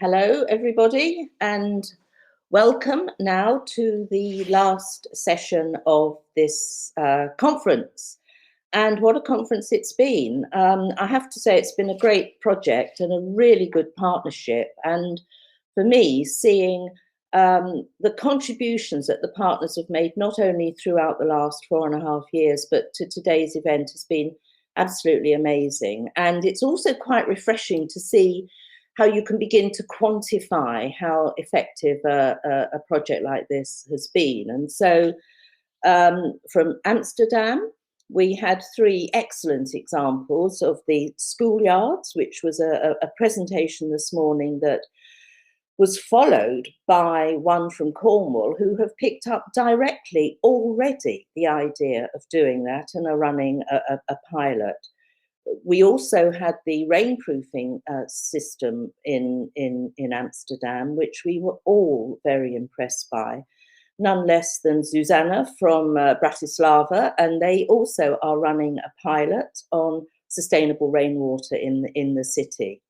Hello, everybody, and welcome now to the last session of this conference. And what a conference it's been. I have to say it's been a great project and a really good partnership. And for me, seeing the contributions that the partners have made, not only throughout the last 4.5 years, but to today's event has been absolutely amazing. And it's also quite refreshing to see how you can begin to quantify how effective a project like this has been. And so from Amsterdam, we had 3 excellent examples of the schoolyards, which was a presentation this morning that was followed by one from Cornwall, who have picked up directly already the idea of doing that and are running a pilot. We also had the rainproofing system in Amsterdam, which we were all very impressed by, none less than Susanna from Bratislava, and they also are running a pilot on sustainable rainwater in the city.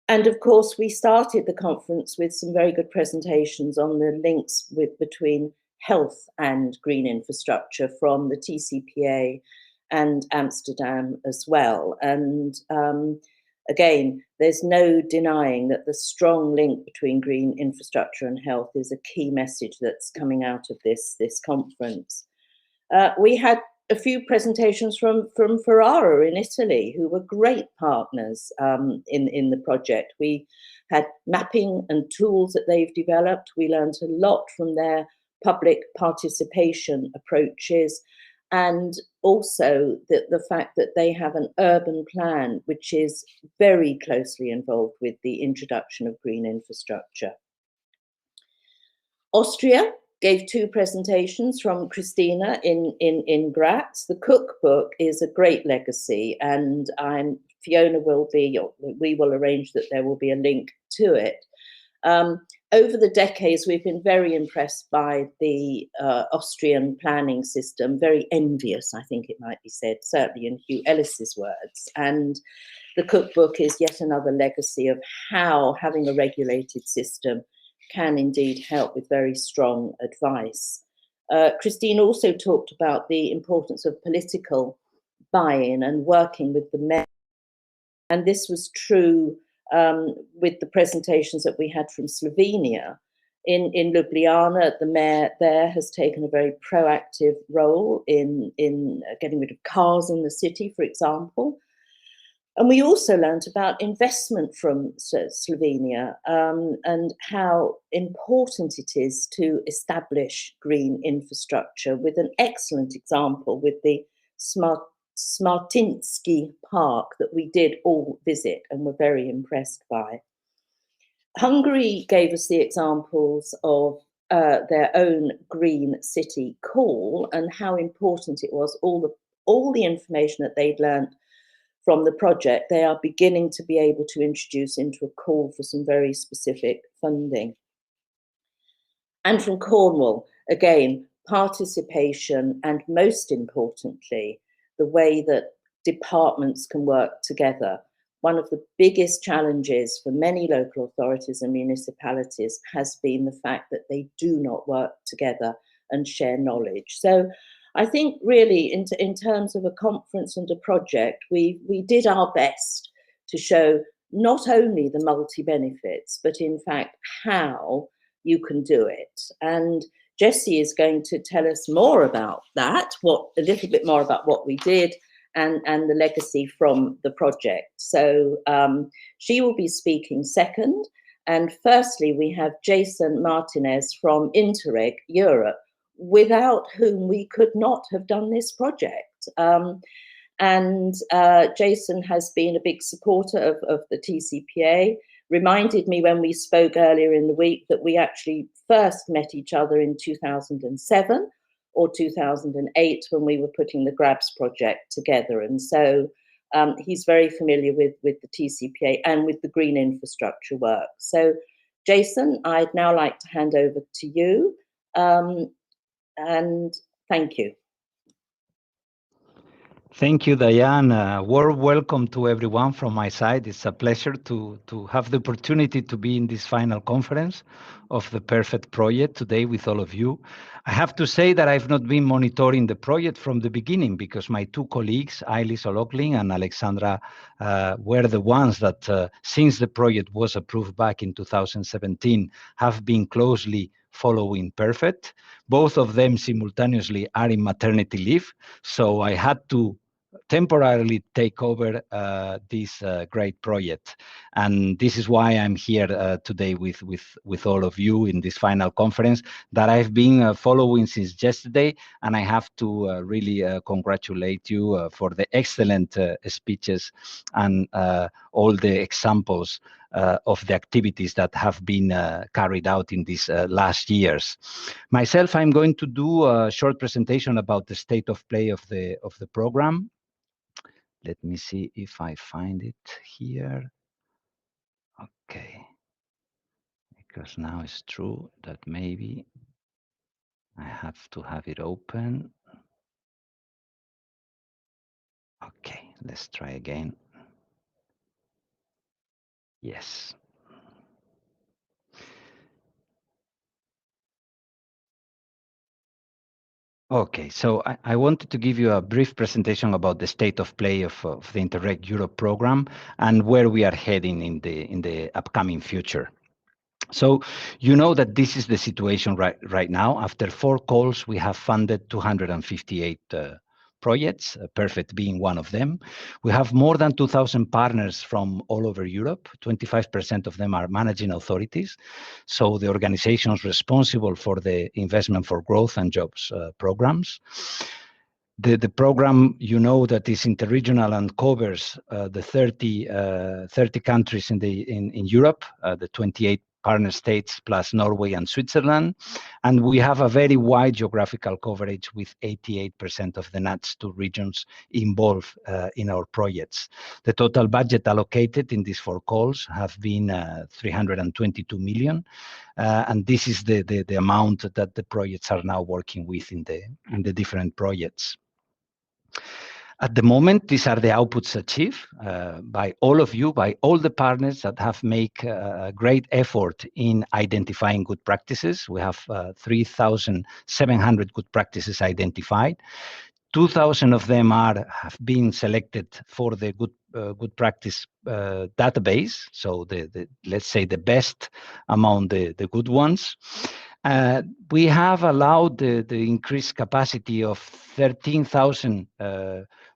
And of course, we started the conference with some very good presentations on the links between health and green infrastructure from the TCPA and Amsterdam as well. And again, there's no denying that the strong link between green infrastructure and health is a key message that's coming out of this conference. We had a few presentations from Ferrara in Italy, who were great partners in the project. We had mapping and tools that they've developed. We learned a lot from their public participation approaches, and also the fact that they have an urban plan which is very closely involved with the introduction of green infrastructure. Austria gave 2 presentations from Christina in Graz. The cookbook is a great legacy, and Fiona we will arrange that there will be a link to it. Over the decades, we've been very impressed by the Austrian planning system, very envious, I think it might be said, certainly in Hugh Ellis's words. And the cookbook is yet another legacy of how having a regulated system can indeed help with very strong advice. Christine also talked about the importance of political buy-in and working with the mayor. And this was true with the presentations that we had from Slovenia. In Ljubljana, the mayor there has taken a very proactive role in getting rid of cars in the city, for example. And we also learned about investment from Slovenia and how important it is to establish green infrastructure, with an excellent example with the Smartinski Park that we did all visit and were very impressed by. Hungary gave us the examples of their own green city call and how important it was, all the information that they'd learned from the project, they are beginning to be able to introduce into a call for some very specific funding. And from Cornwall, again, participation, and most importantly, the way that departments can work together. One of the biggest challenges for many local authorities and municipalities has been the fact that they do not work together and share knowledge. So I think really in terms of a conference and a project, we did our best to show not only the multi-benefits, but in fact how you can do it. And Jessie is going to tell us more about that, a little bit more about what we did and the legacy from the project. So she will be speaking second. And firstly, we have Jason Martinez from Interreg Europe, without whom we could not have done this project. Jason has been a big supporter of the TCPA, reminded me when we spoke earlier in the week that we actually first met each other in 2007 or 2008 when we were putting the GRABS project together. And so he's very familiar with the TCPA and with the green infrastructure work. So Jason, I'd now like to hand over to you. And thank you. Thank you, Diane. Warm welcome to everyone from my side. It's a pleasure to have the opportunity to be in this final conference of the Perfect Project today with all of you. I have to say that I've not been monitoring the project from the beginning because my two colleagues, Ailis O'Loughlin and Alexandra, were the ones that, since the project was approved back in 2017, have been closely following Perfect. Both of them simultaneously are in maternity leave, so I had to temporarily take over this great project. And this is why I'm here today with all of you in this final conference that I've been following since yesterday. And I have to really congratulate you for the excellent speeches and all the examples of the activities that have been carried out in these last years. Myself, I'm going to do a short presentation about the state of play of the program. Let me see if I find it here. Okay. Because now it's true that maybe I have to have it open. Okay, let's try again. Yes. Okay, so I wanted to give you a brief presentation about the state of play of the Interreg Europe program and where we are heading in the upcoming future. So you know that this is the situation right now. After 4 calls, we have funded 258 projects, Perfect being one of them. We have more than 2,000 partners from all over Europe. 25% of them are managing authorities. So the organizations responsible for the Investment for Growth and Jobs programs. The program, you know, that is interregional and covers the 30 countries in Europe, the 28 partner states plus Norway and Switzerland. And we have a very wide geographical coverage with 88% of the NUTS2 regions involved in our projects. The total budget allocated in these 4 calls have been 322 million. And this is the amount that the projects are now working with in the different projects. At the moment, these are the outputs achieved by all of you, by all the partners that have made a great effort in identifying good practices. We have 3,700 good practices identified. 2,000 of them have been selected for the good practice database. So let's say the best among the good ones. We have allowed the increased capacity of 13,000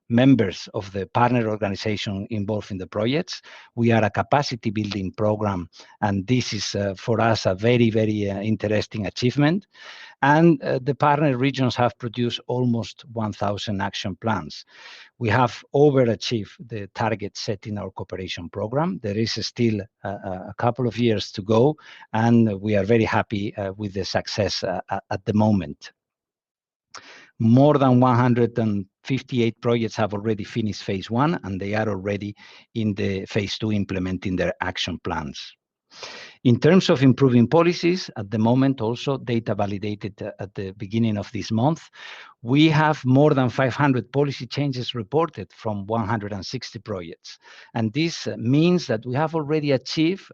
members of the partner organization involved in the projects. We are a capacity building program, and this is for us a very, very interesting achievement. And the partner regions have produced almost 1,000 action plans. We have overachieved the target set in our cooperation program. There is still a couple of years to go, and we are very happy with the success at the moment. More than 158 projects have already finished phase 1, and they are already in the phase 2 implementing their action plans. In terms of improving policies, at the moment also data validated at the beginning of this month, we have more than 500 policy changes reported from 160 projects. And this means that we have already achieved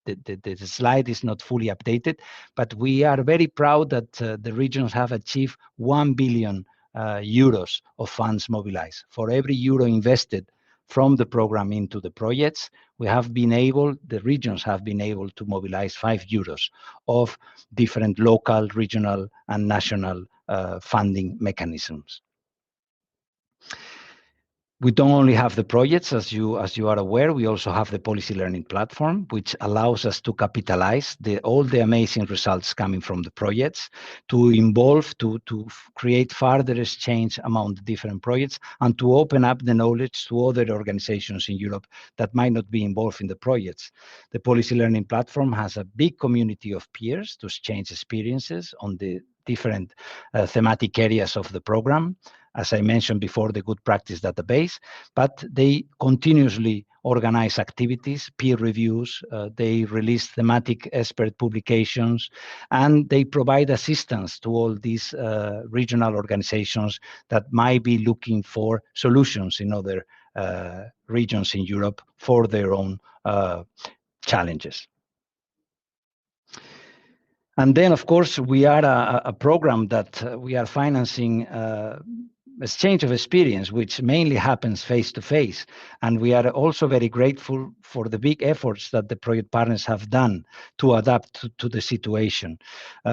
the slide is not fully updated, but we are very proud that the regions have achieved 1 billion euros of funds mobilized. For every euro invested from the program into the projects, the regions have been able to mobilize 5 euros of different local, regional, and national funding mechanisms. We don't only have the projects, as you are aware, we also have the policy learning platform, which allows us to capitalize all the amazing results coming from the projects, to involve, to create further exchange among the different projects, and to open up the knowledge to other organizations in Europe that might not be involved in the projects. The policy learning platform has a big community of peers to exchange experiences on the different thematic areas of the program. As I mentioned before, the good practice database, but they continuously organize activities, peer reviews, they release thematic expert publications, and they provide assistance to all these regional organizations that might be looking for solutions in other regions in Europe for their own challenges. And then, of course, we are a program that we are financing exchange of experience, which mainly happens face-to-face. And we are also very grateful for the big efforts that the project partners have done to adapt to the situation.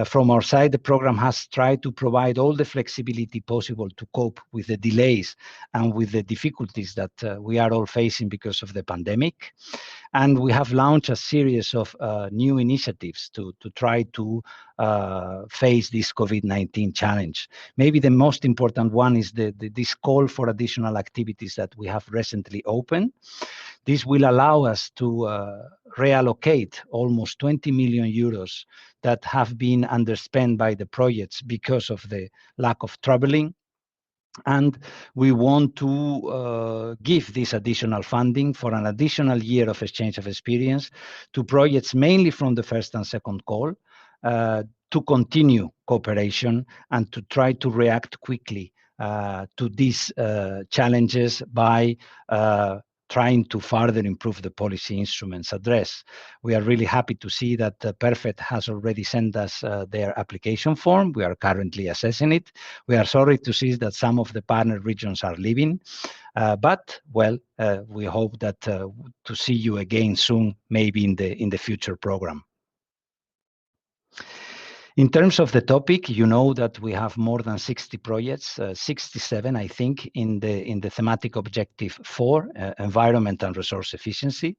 From our side, the program has tried to provide all the flexibility possible to cope with the delays and with the difficulties that we are all facing because of the pandemic. And we have launched a series of new initiatives to try to face this COVID-19 challenge. Maybe the most important one is this call for additional activities that we have recently opened. This will allow us to reallocate almost 20 million euros that have been underspent by the projects because of the lack of traveling. And we want to give this additional funding for an additional year of exchange of experience to projects mainly from the first and second call to continue cooperation and to try to react quickly to these challenges by trying to further improve the policy instruments address. We are really happy to see that Perfect has already sent us their application form. We are currently assessing it. We are sorry to see that some of the partner regions are leaving, but well, we hope that to see you again soon, maybe in the future program. In terms of the topic, you know that we have more than 60 projects, 67, I think, in the thematic objective 4, environment and resource efficiency.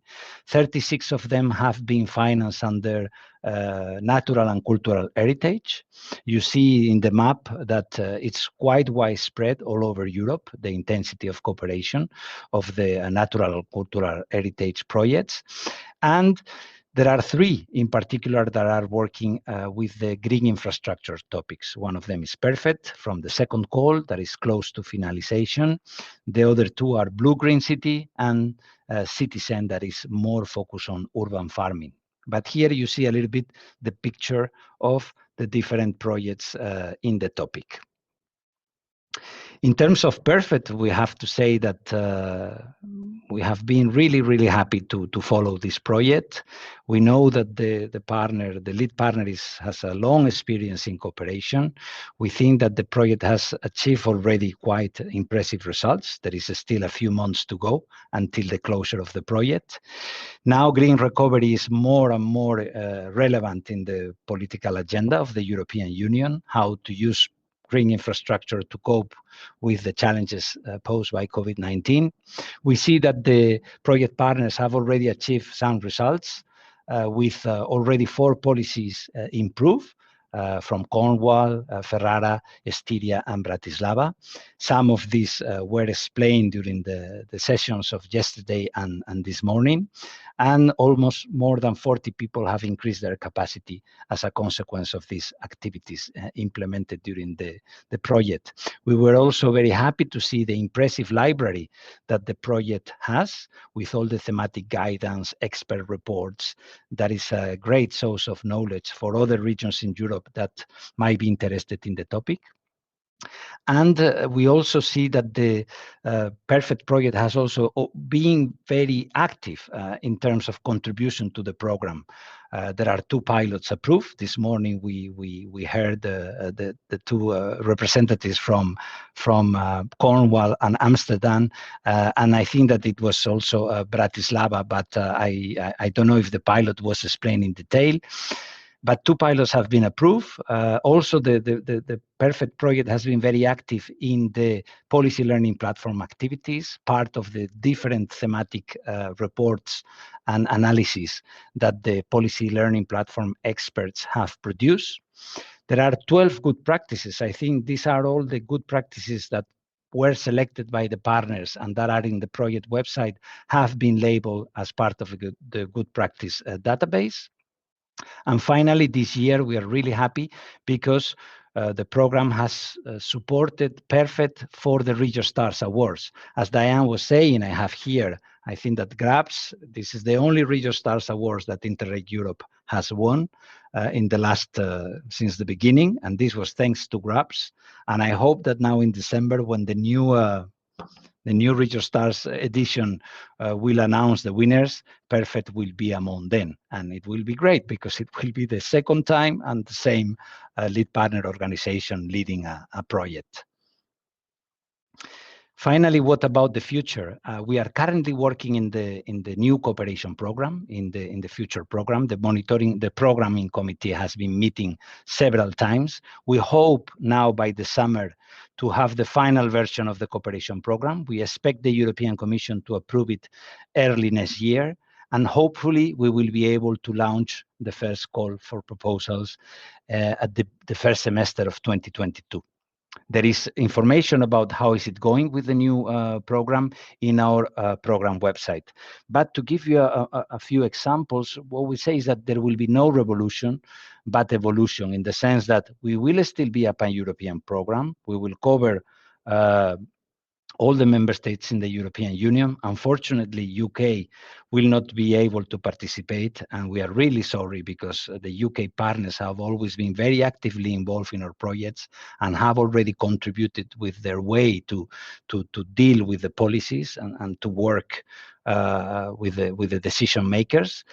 36 of them have been financed under natural and cultural heritage. You see in the map that it's quite widespread all over Europe, the intensity of cooperation of the natural and cultural heritage projects. And there are 3 in particular that are working with the green infrastructure topics. One of them is Perfect from the second call that is close to finalization. The other 2 are Blue Green City and Citizen that is more focused on urban farming. But here you see a little bit the picture of the different projects in the topic. In terms of Perfect, we have to say that we have been really happy to follow this project. We know that the lead partner has a long experience in cooperation. We think that the project has achieved already quite impressive results. There is still a few months to go until the closure of the project. Now green recovery is more and more relevant in the political agenda of the European Union, how to use green infrastructure to cope with the challenges posed by COVID-19. We see that the project partners have already achieved some results with already 4 policies improved from Cornwall, Ferrara, Styria, and Bratislava. Some of these were explained during the sessions of yesterday and this morning. And almost more than 40 people have increased their capacity as a consequence of these activities implemented during the project. We were also very happy to see the impressive library that the project has with all the thematic guidance, expert reports. That is a great source of knowledge for other regions in Europe that might be interested in the topic. And we also see that the Perfect project has also been very active in terms of contribution to the program. There are 2 pilots approved. This morning we heard the 2 representatives from Cornwall and Amsterdam, and I think that it was also Bratislava, but I don't know if the pilot was explained in detail. But 2 pilots have been approved. Also, the Perfect project has been very active in the policy learning platform activities, part of the different thematic reports and analyses that the policy learning platform experts have produced. There are 12 good practices. I think these are all the good practices that were selected by the partners and that are in the project website have been labeled as part of the good practice database. And finally, this year, we are really happy because the program has supported Perfect for the Regio Stars Awards. As Diane was saying, I have here, I think that GRABS, this is the only Regio Stars Awards that Interreg Europe has won in the last, since the beginning, and this was thanks to GRABS. And I hope that now in December, when the new Regio Stars edition will announce the winners, Perfect will be among them. And it will be great because it will be the second time and the same lead partner organization leading a project. Finally, what about the future? We are currently working in the new cooperation program, in the future program. The programming committee has been meeting several times. We hope now by the summer to have the final version of the cooperation program. We expect the European Commission to approve it early next year, and hopefully we will be able to launch the first call for proposals at the first semester of 2022. There is information about how is it going with the new program in our program website. But to give you a few examples, what we say is that there will be no revolution, but evolution, in the sense that we will still be a pan-European program. We will cover all the member states in the European Union. Unfortunately, UK will not be able to participate, and we are really sorry because the UK partners have always been very actively involved in our projects and have already contributed with their way to deal with the policies and to work with the decision makers.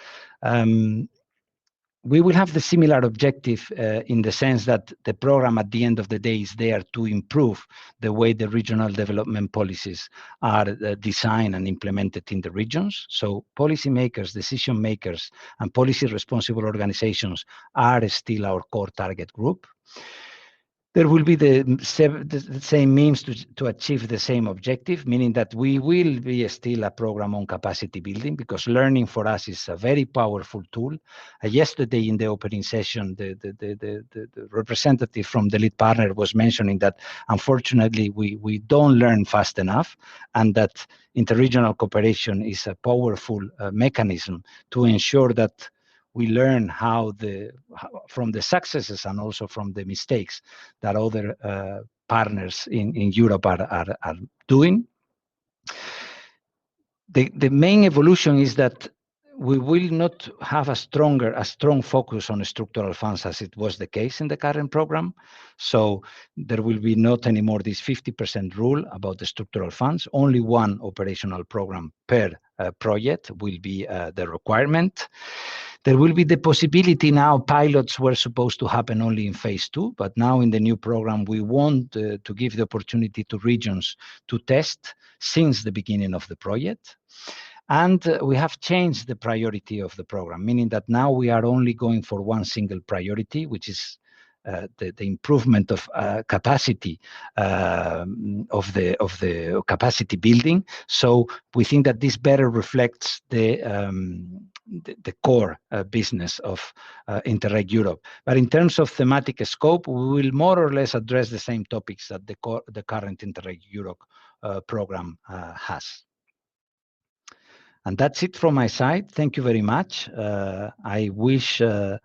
We will have the similar objective in the sense that the program at the end of the day is there to improve the way the regional development policies are designed and implemented in the regions. So policymakers, decision makers, and policy responsible organizations are still our core target group. There will be the same means to achieve the same objective, meaning that we will be still a program on capacity building, because learning for us is a very powerful tool. Yesterday in the opening session, the representative from the lead partner was mentioning that unfortunately we don't learn fast enough, and that interregional cooperation is a powerful mechanism to ensure that we learn from the successes and also from the mistakes that other partners in Europe are doing. The main evolution is that we will not have a strong focus on structural funds as it was the case in the current program. So there will be not anymore this 50% rule about the structural funds. Only one operational program per project will be the requirement. There will be the possibility now, pilots were supposed to happen only in phase 2, but now in the new program, we want to give the opportunity to regions to test since the beginning of the project. And we have changed the priority of the program, meaning that now we are only going for one single priority, which is the improvement of capacity of the capacity building. So we think that this better reflects the core business of Interreg Europe. But in terms of thematic scope, we will more or less address the same topics that the current Interreg Europe program has. And that's it from my side. Thank you very much. I wish a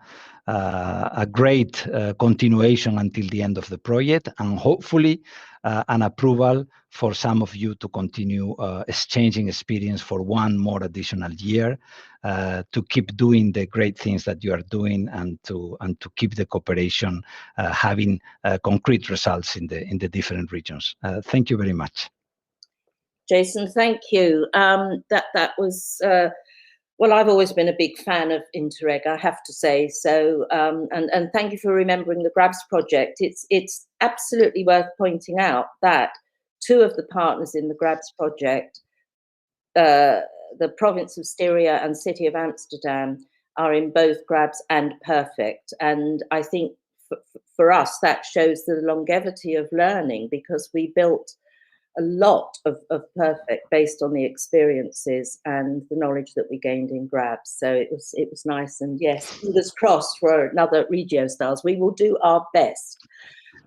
great continuation until the end of the project, and hopefully an approval for some of you to continue exchanging experience for one more additional year, to keep doing the great things that you are doing, and to keep the cooperation having concrete results in the different regions. Thank you very much. Jason, thank you. That was, well, I've always been a big fan of Interreg, I have to say. So, and thank you for remembering the GRABS project. It's absolutely worth pointing out that two of the partners in the GRABS project, the province of Styria and City of Amsterdam, are in both GRABS and Perfect. And I think for us, that shows the longevity of learning, because we built a lot of Perfect based on the experiences and the knowledge that we gained in GRABS. So it was nice, and yes, fingers crossed for another Regio Stars. We will do our best.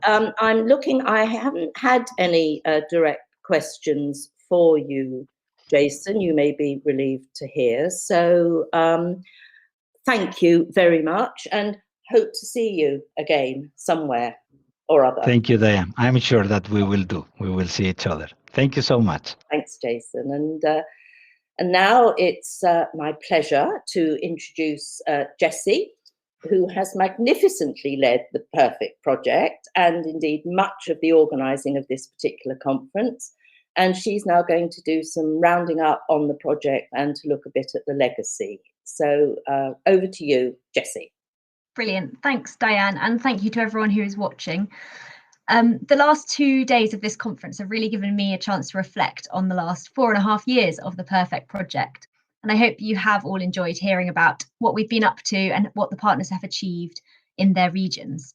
I'm looking, I haven't had any direct questions for you, Jason. You may be relieved to hear. So thank you very much, and hope to see you again somewhere. or other. Thank you, Diane. I'm sure that we will do. We will see each other. Thank you so much. Thanks, Jason. And now it's my pleasure to introduce Jessie, who has magnificently led the Perfect project and indeed much of the organising of this particular conference. And she's now going to do some rounding up on the project and to look a bit at the legacy. So over to you, Jessie. Brilliant. Thanks, Diane. And thank you to everyone who is watching. The last 2 days of this conference have really given me a chance to reflect on the last 4.5 years of the Perfect project. And I hope you have all enjoyed hearing about what we've been up to and what the partners have achieved in their regions.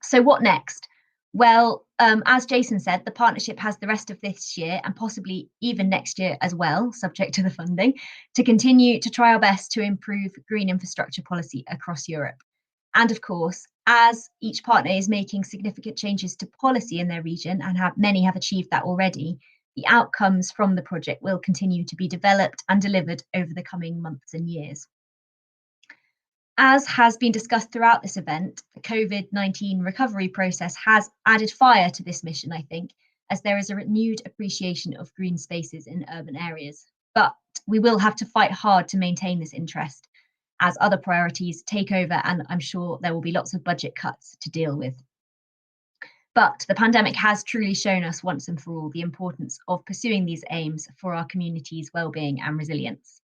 So what next? Well, as Jason said, the partnership has the rest of this year and possibly even next year as well, subject to the funding, to continue to try our best to improve green infrastructure policy across Europe. And of course, as each partner is making significant changes to policy in their region, and many have achieved that already, the outcomes from the project will continue to be developed and delivered over the coming months and years. As has been discussed throughout this event, the COVID-19 recovery process has added fire to this mission, I think, as there is a renewed appreciation of green spaces in urban areas. But we will have to fight hard to maintain this interest as other priorities take over, and I'm sure there will be lots of budget cuts to deal with. But the pandemic has truly shown us once and for all the importance of pursuing these aims for our community's well-being and resilience.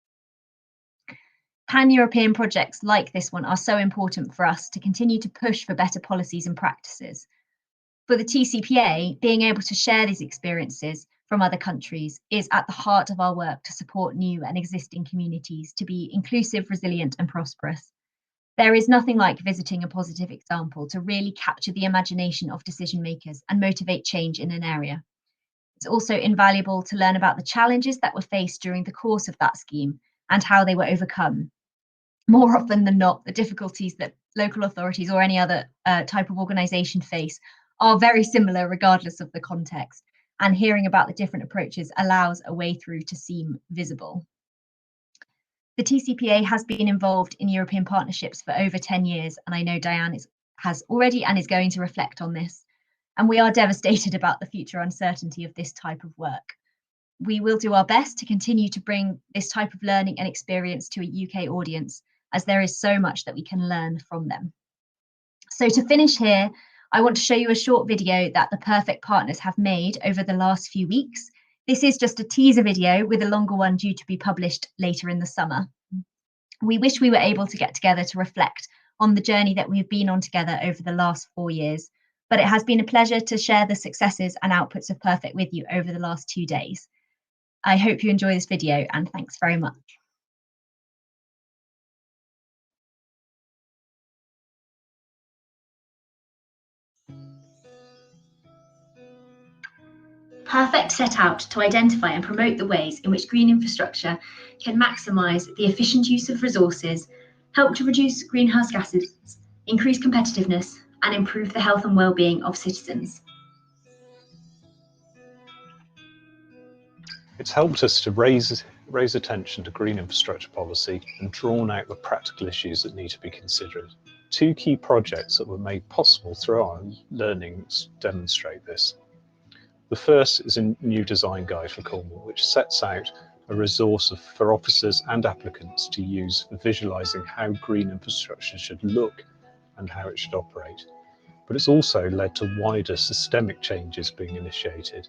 Pan-European projects like this one are so important for us to continue to push for better policies and practices. For the TCPA, being able to share these experiences from other countries is at the heart of our work to support new and existing communities to be inclusive, resilient and prosperous. There is nothing like visiting a positive example to really capture the imagination of decision makers and motivate change in an area. It's also invaluable to learn about the challenges that were faced during the course of that scheme and how they were overcome. More often than not, the difficulties that local authorities or any other type of organisation face are very similar regardless of the context, and hearing about the different approaches allows a way through to seem visible. The TCPA has been involved in European partnerships for over 10 years, and I know Diane has already and is going to reflect on this. And we are devastated about the future uncertainty of this type of work. We will do our best to continue to bring this type of learning and experience to a UK audience, as there is so much that we can learn from them. So to finish here, I want to show you a short video that the Perfect partners have made over the last few weeks. This is just a teaser video with a longer one due to be published later in the summer. We wish we were able to get together to reflect on the journey that we've been on together over the last 4 years, but it has been a pleasure to share the successes and outputs of Perfect with you over the last 2 days. I hope you enjoy this video, and thanks very much. Perfect set out to identify and promote the ways in which green infrastructure can maximise the efficient use of resources, help to reduce greenhouse gases, increase competitiveness, and improve the health and well-being of citizens. It's helped us to raise attention to green infrastructure policy and drawn out the practical issues that need to be considered. 2 key projects that were made possible through our learnings demonstrate this. The first is a new design guide for Cornwall, which sets out a resource for officers and applicants to use for visualising how green infrastructure should look and how it should operate. But it's also led to wider systemic changes being initiated.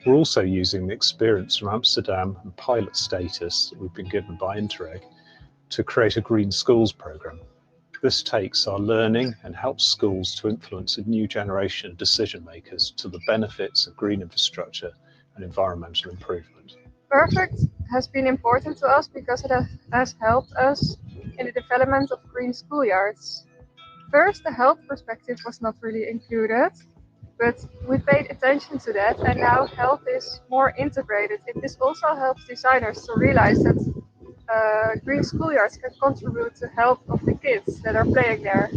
We're also using the experience from Amsterdam and pilot status that we've been given by Interreg to create a green schools programme. This takes our learning and helps schools to influence a new generation of decision makers to the benefits of green infrastructure and environmental improvement. Perfect has been important to us because it has helped us in the development of green schoolyards. First, the health perspective was not really included, but we paid attention to that, and now health is more integrated. This also helps designers to realize that green schoolyards can contribute to the health of the kids that are playing there.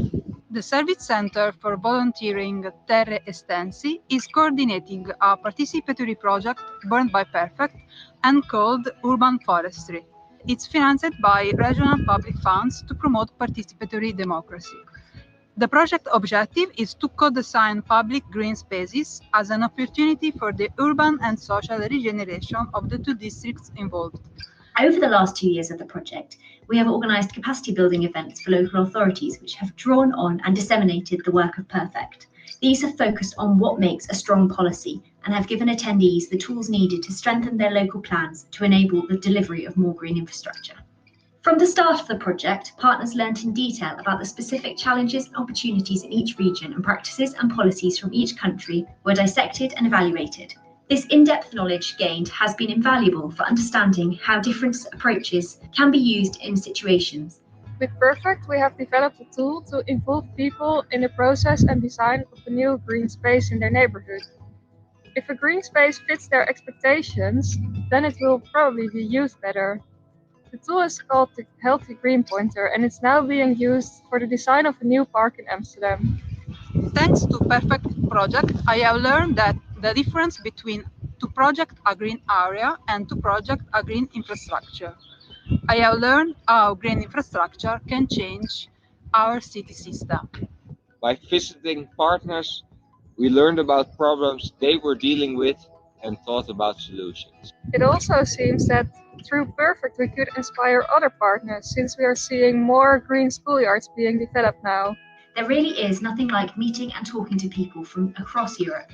The Service Center for Volunteering Terre Estensi is coordinating a participatory project born by Perfect and called Urban Forestry. It's financed by regional public funds to promote participatory democracy. The project objective is to co-design public green spaces as an opportunity for the urban and social regeneration of the two districts involved. Over the last 2 years of the project, we have organised capacity building events for local authorities which have drawn on and disseminated the work of Perfect. These have focused on what makes a strong policy and have given attendees the tools needed to strengthen their local plans to enable the delivery of more green infrastructure. From the start of the project, partners learnt in detail about the specific challenges and opportunities in each region, and practices and policies from each country were dissected and evaluated. This in-depth knowledge gained has been invaluable for understanding how different approaches can be used in situations. With Perfect, we have developed a tool to involve people in the process and design of a new green space in their neighborhood. If a green space fits their expectations, then it will probably be used better. The tool is called the Healthy Green Pointer, and it's now being used for the design of a new park in Amsterdam. Thanks to Perfect project, I have learned that the difference between to project a green area and to project a green infrastructure. I have learned how green infrastructure can change our city system. By visiting partners, we learned about problems they were dealing with and thought about solutions. It also seems that through Perfect we could inspire other partners, since we are seeing more green schoolyards being developed now. There really is nothing like meeting and talking to people from across Europe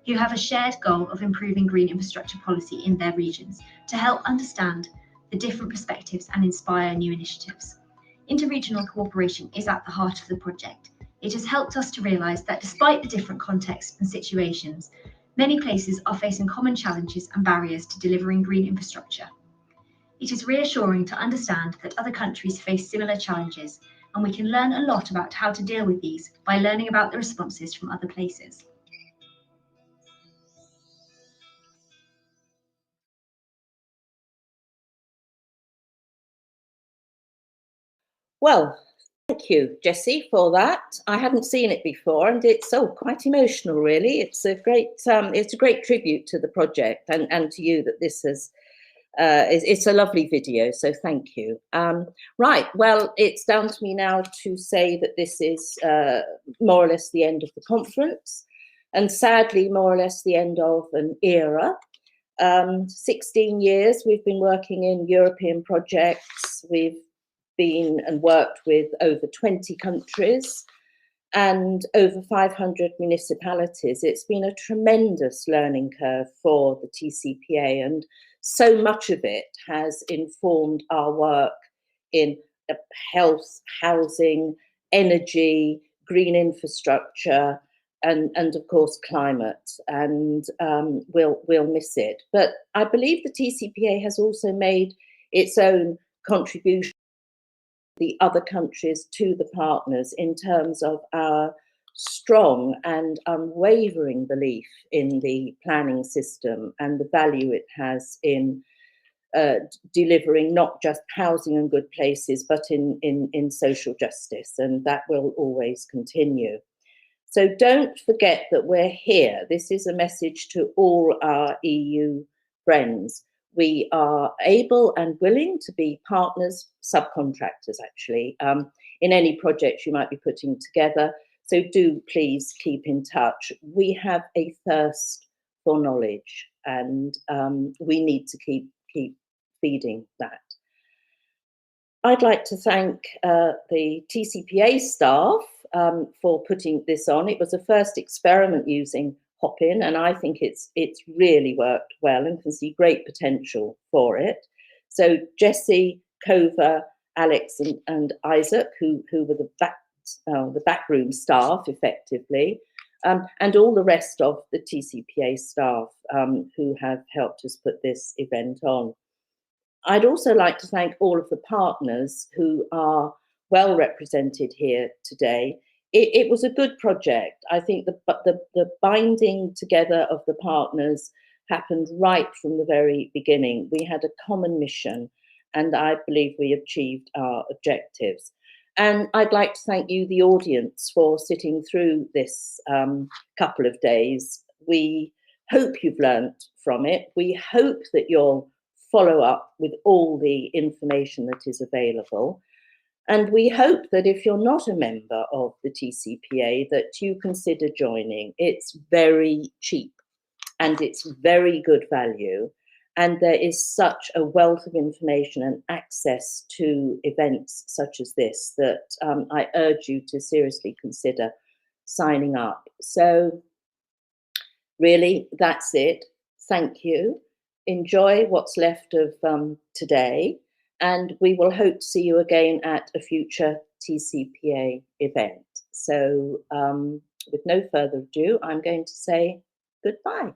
who have a shared goal of improving green infrastructure policy in their regions to help understand the different perspectives and inspire new initiatives. Interregional cooperation is at the heart of the project. It has helped us to realise that despite the different contexts and situations, many places are facing common challenges and barriers to delivering green infrastructure. It is reassuring to understand that other countries face similar challenges, and we can learn a lot about how to deal with these by learning about the responses from other places. Well, thank you, Jessie, for that. I hadn't seen it before, and it's quite emotional, really. It's a great tribute to the project and to you that this has. It's a lovely video, so thank you. Right, well, it's down to me now to say that this is more or less the end of the conference, and sadly, more or less the end of an era. 16 years we've been working in European projects. We've been and worked with over 20 countries and over 500 municipalities. It's been a tremendous learning curve for the TCPA, and so much of it has informed our work in health, housing, energy, green infrastructure, and of course climate, and we'll miss it. But I believe the TCPA has also made its own contribution the other countries to the partners in terms of our strong and unwavering belief in the planning system and the value it has in delivering not just housing and good places, but in social justice, and that will always continue. So don't forget that we're here. This is a message to all our EU friends. We are able and willing to be partners, subcontractors actually, in any project you might be putting together. So do please keep in touch. We have a thirst for knowledge, and we need to keep feeding that. I'd like to thank the TCPA staff for putting this on. It was a first experiment using Hopin, and I think it's really worked well and can see great potential for it. So Jessie, Kova, Alex and Isaac, who were the backroom staff effectively, and all the rest of the TCPA staff who have helped us put this event on. I'd also like to thank all of the partners who are well represented here today. It was a good project. I think the binding together of the partners happened right from the very beginning. We had a common mission, and I believe we achieved our objectives. And I'd like to thank you, the audience, for sitting through this couple of days. We hope you've learned from it. We hope that you'll follow up with all the information that is available. And we hope that if you're not a member of the TCPA, that you consider joining. It's very cheap and it's very good value. And there is such a wealth of information and access to events such as this that I urge you to seriously consider signing up. So really, that's it. Thank you. Enjoy what's left of today. And we will hope to see you again at a future TCPA event. So with no further ado, I'm going to say goodbye.